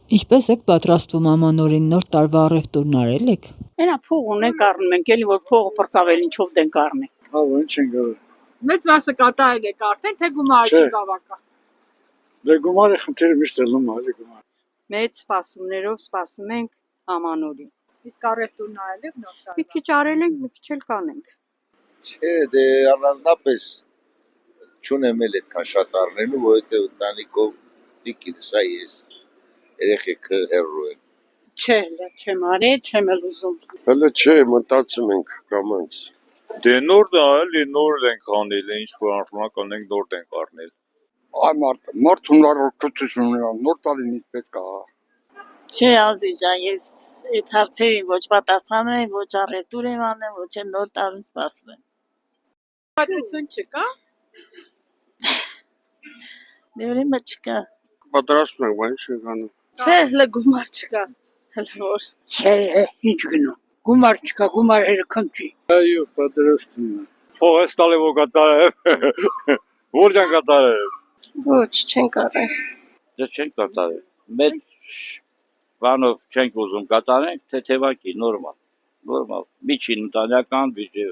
Ինչպես եք պատրաստվում ամանորին, նոր տարվա առևտուրն արել եք։ Էնա փող ունենք առնում ենք, էլի որ փողը պրծավել ինչով դենք առնենք։ Հա, ինչ ենք արել։ Մեծ մասը կատարել եք արդեն, թե գումարը չի բավական։ Դե գումարը խնդիրը միշտ ելնում է, էլի գումար։ Մեծ սպասումներով սպասում ենք ամանորին։ Իսկ առևտուրն արել եք նոր տարվա։ Մի քիչ արել ենք, մի քիչ էլ կանենք։ Չէ, դե առանձնապես չունեմ էլ այդքան շատ առնելու, որովհետև ընտանիքով դիկիլսա ես երեխեքը հեռու են։ Չէ, չեմ արել, չեմ էլ ուզում։ Հələ չէ, մտածում ենք կամանց։ Դե նոր էլի նոր ենք անել, ինչ որ առնական ենք նոր ենք առնել։ Այ մարդ հնարավորություն ունենա, նոր տարին ինչ պետք է։ Չէ, Ազի ջան, ես այդ հարցերին ոչ պատասխանում եմ, ոչ առևտուր եմ անում, ոչ էլ նոր տարուն սպասում եմ։ Պատմություն չկա։ Դե ուրեմն չկա։ Պատրաստում ենք, բայց ինչ ենք անում։ Չէ, հələ գումար չկա։ Հələ որ։ Չէ, ինչ գնում։ Գումար չկա, գումարը քնչի։ Այո, պատրաստում եմ։ Փող ես տալի որ կատարեմ։ Որ ջան կատարեմ։ Ոչ, չենք արել։ Դե չենք կատարել։ Մեծ բանով չենք ուզում կատարենք, թեթևակի նորմալ։ Միջին ընտանեկան բյուջե